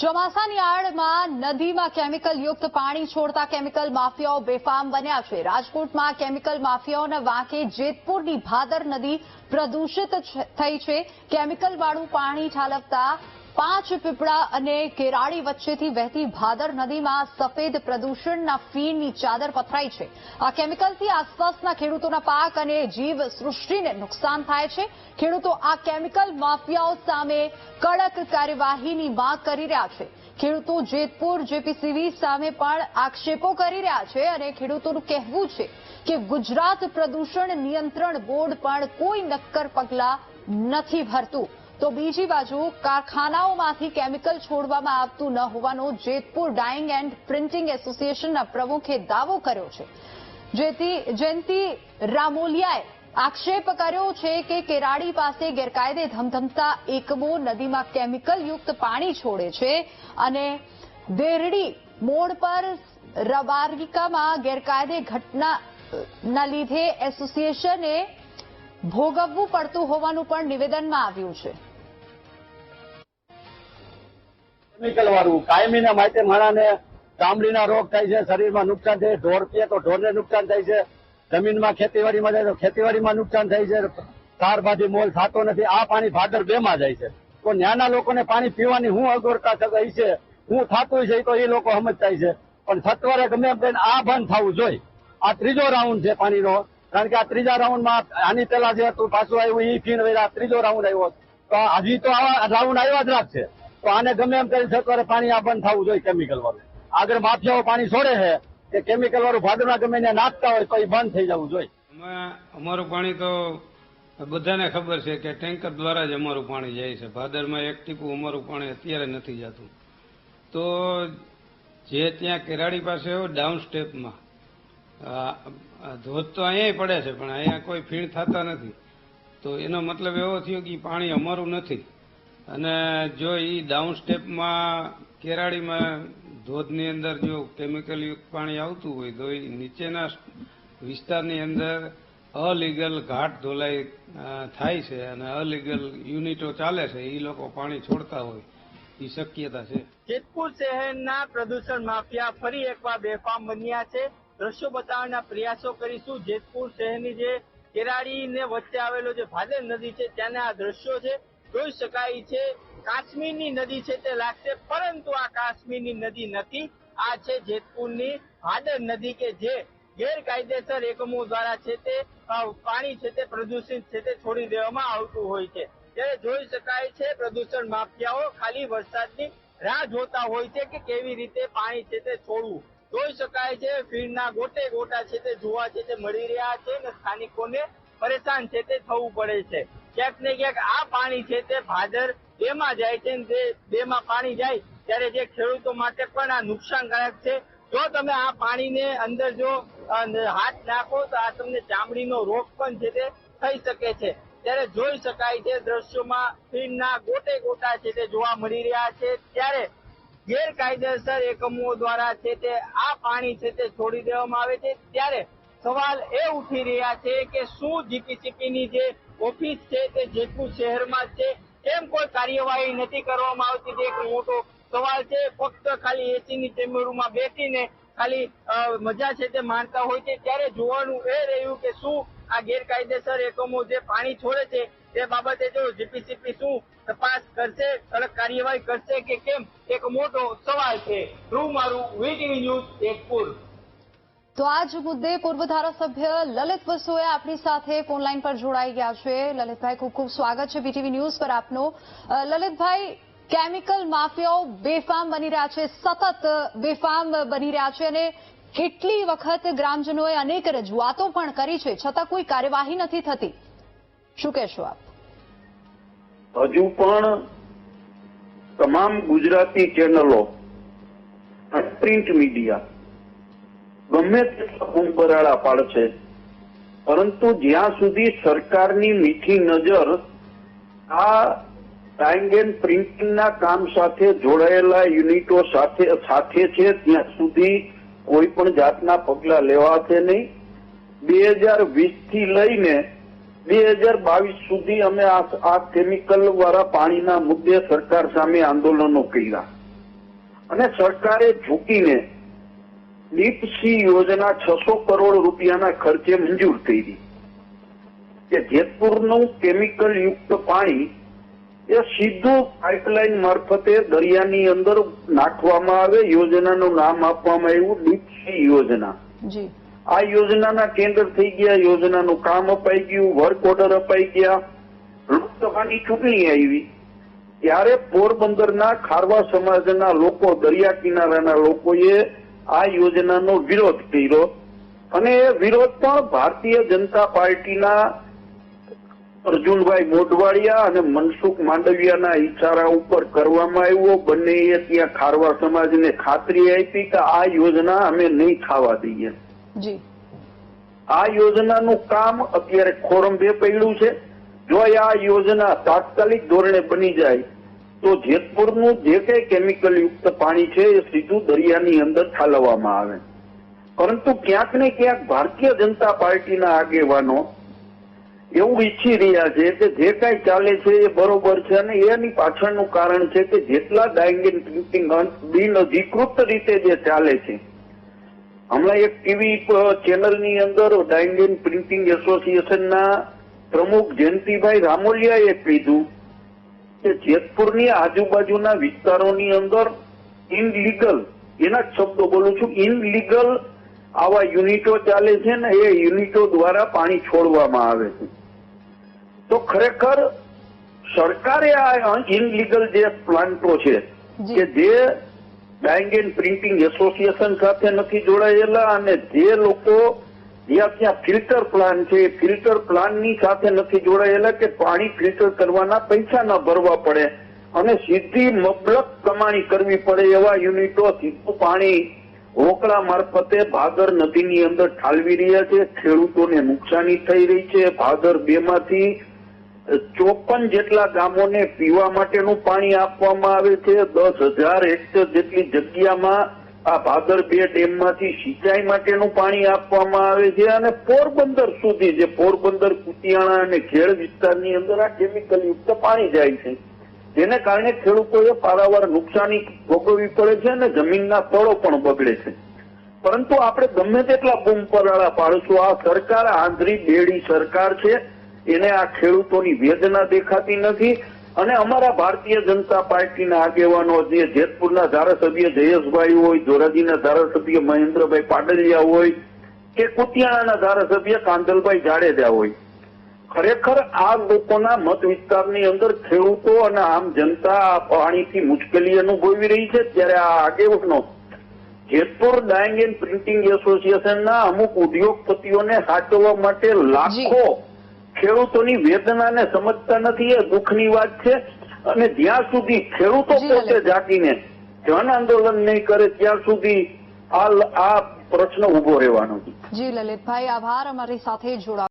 ચોમાસાની આડમાં નદીમાં કેમિકલ યુક્ત પાણી છોડતા કેમિકલ માફિયાઓ બેફામ બન્યા છે। રાજકોટમાં કેમિકલ માફિયાઓના વાંકે જેતપુરની ભાદર નદી પ્રદૂષિત થઈ છે। કેમિકલવાળું પાણી ઠાલવતા 5 પીપળા અને કેરાડી વચ્ચેથી વહેતી ભાદર નદીમાં સફેદ પ્રદૂષણના ફીણની ચાદર પથરાઈ છે। આ કેમિકલથી આસપાસના ખેડૂતોના પાક અને જીવ સૃષ્ટિને નુકસાન થાય છે। ખેડૂતો આ કેમિકલ માફિયાઓ સામે કડક કાર્યવાહીની માંગ કરી રહ્યા છે। ખેડૂતો જેતપુર જેપીસીબી સામે પણ આક્ષેપો કરી રહ્યા છે અને ખેડૂતોનું કહેવું છે કે ગુજરાત પ્રદૂષણ નિયંત્રણ બોર્ડ પણ કોઈ નક્કર પગલાં નથી ભરતું। તો બીજી બાજુ કારખાનાઓમાંથી કેમિકલ છોડવામાં આવતું ન હોવાનો જેતપુર ડાઇંગ એન્ડ પ્રિન્ટિંગ એસોસિએશનના પ્રમુખે દાવો કર્યો છે। જયંતી રામોલિયાએ આક્ષેપ કર્યો છે કે કેરાડી પાસે ગેરકાયદે ધમધમતા એકમો નદીમાં કેમિકલ યુક્ત પાણી છોડે છે અને દેરડી મોડ પર રબારિકામાં ગેરકાયદે ઘટનાના લીધે એસોસિએશને ભોગવવું પડતું હોવાનું પણ નિવેદનમાં આવ્યું છે। કેમિકલ વાળું કાયમીના માટે માણાને ચામડીના રોગ થાય છે, શરીરમાં નુકસાન થાય, ઢોર પીએ તો ઢોરને નુકસાન થાય છે, જમીનમાં ખેતીવાડીમાં જાય તો ખેતીવાડીમાં નુકસાન થાય છે, શાકભાજી મોલ થતો નથી। આ પાણી ભાદર 2 માં જાય છે તો ન્યાના લોકોને પાણી પીવાની હું અગવડતા થઈ છે, હું થતું છે તો એ લોકો સમજતા છે, પણ સત્વરે ગમે એમ કહીને આ બંધ થવું જોઈએ। આ ત્રીજો રાઉન્ડ છે પાણીનો, કારણ કે આ ત્રીજા રાઉન્ડમાં આની પેલા જે હતું પાછું આવ્યું એ ફીણ આ ત્રીજો રાઉન્ડ આવ્યો તો હજી તો આવા રાઉન્ડ આવ્યા જ રાખશે। તો આને ગમે એમ કરી સત્વરે પાણી આ બંધ થવું જોઈએ કેમિકલ વાળું। આગળ માફિયાઓ પાણી છોડે છે કે કેમિકલ વાળું ભાદરમાં ગમે એને નાખતા હોય તો એ બંધ થઈ જવું જોઈએ। અમારું પાણી તો બધાને ખબર છે કે ટેન્કર દ્વારા જ અમારું પાણી જાય છે। ભાદરમાં એક ટીપું અમારું પાણી અત્યારે નથી જતું। તો જે ત્યાં કેરાડી પાસે હોય ડાઉન સ્ટેપમાં ધોધ તો અહીંયા પડે છે પણ અહીંયા કોઈ ફીણ થતા નથી। તો એનો મતલબ એવો થયો કે પાણી અમારું નથી અને જો એ ડાઉન સ્ટેપમાં કેરાડીમાં ધોધની અંદર જો કેમિકલ યુક્ત પાણી આવતું હોય તો એ નીચેના વિસ્તારની અંદર અલીગલ ઘાટ ધોલાઈ થાય છે અને અલીગલ યુનિટો ચાલે છે, એ લોકો પાણી છોડતા હોય એ શક્યતા છે। જેતપુર શહેરના પ્રદૂષણ માફિયા ફરી એકવાર બેફામ બન્યા છે। દ્રશ્યો બતાવવાના પ્રયાસો કરીશું। જેતપુર શહેરની જે કેરાડી ને વચ્ચે આવેલો જે ભાદર નદી છે ત્યાંના આ દ્રશ્યો છે। જોઈ શકાય છે કાશ્મીરની નદી છે તે લાગશે, પરંતુ આ કાશ્મીરની નદી નથી, આ છે જેતપુરની ભાદર નદી કે જે ગેરકાયદેસર એકમો દ્વારા છે તે પાણી છે તે પ્રદૂષિત છે તે છોડી દેવામાં આવતું હોય છે। ત્યારે જોઈ શકાય છે પ્રદૂષણ માફિયાઓ ખાલી વરસાદની રાહ જોતા હોય છે કે કેવી રીતે પાણી છે તે છોડવું। જોઈ શકાય છે ફીણના ગોટે ગોટા છે તે જોવા છે તે મળી રહ્યા છે અને સ્થાનિકોને પરેશાન છે તે થવું પડે છે। ક્યાંક ને ક્યાંક આ પાણી છે તે ભાદર 2 માં જાય છે અને તે 2 માં પાણી જાય ત્યારે જે ખેડૂતો માટે પણ આ નુકસાનકારક છે। જો તમે આ પાણીને અંદર જો હાથ નાખો તો આ તમને ચામડીનો રોગ પણ છે તે થઈ શકે છે। ત્યારે જોઈ શકાય છે દ્રશ્યોમાં ફીણના ગોટે ગોટા છે તે જોવા મળી રહ્યા છે। ત્યારે ગેરકાયદેસર એકમો દ્વારા છે તે આ પાણી છે તે છોડી દેવામાં આવે છે। ત્યારે સવાલ એ ઉઠી રહ્યા છે કે શું જીપીસીબીની જે ઓફિસ છે તે જેતપુર શહેરમાં છે, કેમ કોઈ કાર્યવાહી નથી કરવામાં આવતી? એક મોટો સવાલ છે। ફક્ત ખાલી એસીની ચેમ્બરોમાં બેસીને ખાલી મજા છે તે માણતા હોય છે। ત્યારે જોવાનું એ રહ્યું કે શું આ ગેરકાયદેસર એકમો જે પાણી છોડે છે તે બાબતે જો જીપીસીબી શું તપાસ કરશે, કડક કાર્યવાહી કરશે કે કેમ, એક મોટો સવાલ છે। ધ્રુવ મારું, વીટીવી ન્યૂઝ જેતપુર। તો આ જ મુદ્દે પૂર્વ ધારાસભ્ય લલિત વસોયા આપણી સાથે ફોન લાઈન પર જોડાઈ ગયા છે। લલિતભાઈ, ખૂબ ખૂબ સ્વાગત છે વીટીવી ન્યૂઝ પર આપનું। લલિતભાઈ, કેમિકલ માફિયાઓ બેફામ બની રહ્યા છે, સતત બેફામ બની રહ્યા છે અને કેટલી વખત ગ્રામજનોએ અનેક રજૂઆતો પણ કરી છે, છતાં કોઈ કાર્યવાહી નથી થતી, શું કહેશો આપ? હજુ પણ તમામ ગુજરાતી ચેનલો પ્રિન્ટ મીડિયા ગમે તેટલા બૂમબરાડા પાડશે, પરંતુ જ્યાં સુધી સરકારની મીઠી નજર આ ડાઇંગ એન્ડ પ્રિન્ટિંગના કામ સાથે જોડાયેલા યુનિટો સાથે છે ત્યાં સુધી કોઈ પણ જાતના પગલા લેવાશે નહીં। 2020 થી લઈને 2022 સુધી અમે આ કેમિકલ વાળા પાણીના મુદ્દે સરકાર સામે આંદોલનો કર્યા। અને સરકારે ઝૂકીને ડીપ સી યોજના 600 કરોડ રૂપિયાના ખર્ચે મંજૂર કરી કે જેતપુરનું કેમિકલ યુક્ત પાણી એ સીધું પાઇપલાઇન મારફતે દરિયાની અંદર નાખવામાં આવે. યોજનાનું નામ આપવામાં આવ્યું ડીપ સી યોજના. જી આ યોજનાના ટેન્ડર થઈ ગયા, યોજનાનું કામ અપાઈ ગયું, વર્ક ઓર્ડર અપાઈ ગયા. લોકસભાની ચૂંટણી આવી ત્યારે પોરબંદરના ખારવા સમાજના લોકો, દરિયા કિનારાના લોકોએ આ યોજનાનો વિરોધ કર્યો અને એ વિરોધ પણ ભારતીય જનતા પાર્ટીના અર્જુનભાઈ મોઢવાડિયા અને મનસુખ માંડવિયાના ઈશારા ઉપર કરવામાં આવ્યો. બંનેએ ત્યાં ખારવા સમાજને ખાતરી આપી કે આ યોજના અમે નહીં થવા દઈએ. જી આ યોજનાનું કામ અત્યારે ખોરંભે પડ્યું છે. જો આ યોજના તાત્કાલિક ધોરણે બની જાય તો જેતપુરનું જે કઈ કેમિકલ યુક્ત પાણી છે એ સીધું દરિયાની અંદર ઠાલવવામાં આવે. પરંતુ ક્યાંક ને ક્યાંક ભારતીય જનતા પાર્ટીના આગેવાનો એવું ઈચ્છી રહ્યા છે કે જે કઈ ચાલે છે એ બરોબર છે અને એની પાછળનું કારણ છે કે જેટલા ડાઇંગ એન્ડ પ્રિન્ટિંગ બિન અધિકૃત રીતે જે ચાલે છે. હમણાં એક ટીવી ચેનલની અંદર ડાઇંગ એન્ડ પ્રિન્ટિંગ એસોસિએશનના પ્રમુખ જયંતિભાઈ રામોલિયાએ કીધું કે જેતપુરની આજુબાજુના વિસ્તારોની અંદર ઇનલીગલ, એના જ શબ્દો બોલું છું, ઇનલીગલ આવા યુનિટો ચાલે છે ને એ યુનિટો દ્વારા પાણી છોડવામાં આવે છે. તો ખરેખર સરકારે આ ઇનલીગલ જે પ્લાન્ટો છે કે જે ડાઇંગ એન્ડ પ્રિન્ટિંગ એસોસિએશન સાથે નથી જોડાયેલા અને જે લોકો ત્યાં ફિલ્ટર પ્લાન છે એ ફિલ્ટર પ્લાનની સાથે નથી જોડાયેલા કે પાણી ફિલ્ટર કરવાના પૈસા ન ભરવા પડે અને સીધી મબલક કમાણી કરવી પડે એવા યુનિટો સીધું પાણી રોકડા મારફતે ભાદર નદીની અંદર ઠાલવી રહ્યા છે. ખેડૂતોને નુકસાની થઈ રહી છે. ભાદર 2 માંથી 54 જેટલા ગામોને પીવા માટેનું પાણી આપવામાં આવે છે. 10,000 હેક્ટર જેટલી જગ્યામાં આ ભાદર 2 ડેમમાંથી સિંચાઈ માટેનું પાણી આપવામાં આવે છે અને પોરબંદર સુધી, જે પોરબંદર, કુતિયાણા અને ખેડ વિસ્તારની અંદર આ કેમિકલ યુક્ત પાણી જાય છે, જેને કારણે ખેડૂતોએ પારાવાર નુકસાની ભોગવવી પડે છે અને જમીનના તળો પણ બગડે છે. પરંતુ આપણે ગમે તેટલા બૂમ પરાળા પાડશું, આ સરકાર આંધળી બેડી સરકાર છે. એને આ ખેડૂતોની વેદના દેખાતી નથી. અને અમારા ભારતીય જનતા પાર્ટીના આગેવાનો, જે જેતપુરના ધારાસભ્ય જયેશભાઈ હોય, ધોરાજીના ધારાસભ્ય મહેન્દ્રભાઈ પાડલિયા હોય કે કુતિયાણાના ધારાસભ્ય કાંદલભાઈ જાડેજા હોય, ખરેખર આ લોકોના મત વિસ્તારની અંદર ખેડૂતો અને આમ જનતા આ પાણીથી મુશ્કેલી અનુભવી રહી છે. ત્યારે આ આગેવાનો જેતપુર ડાઇંગ એન્ડ પ્રિન્ટિંગ એસોસિએશનના અમુક ઉદ્યોગપતિઓને સાચવવા માટે લાખો ખેડૂતોની વેદનાને સમજતા નથી. એ દુઃખની વાત છે. અને જ્યાં સુધી ખેડૂતો પોતે જાગીને જન આંદોલન નહીં કરે ત્યાં સુધી આ પ્રશ્ન ઉભો રહેવાનો છે. જી લલિતભાઈ, આભાર અમારી સાથે જોડાવા.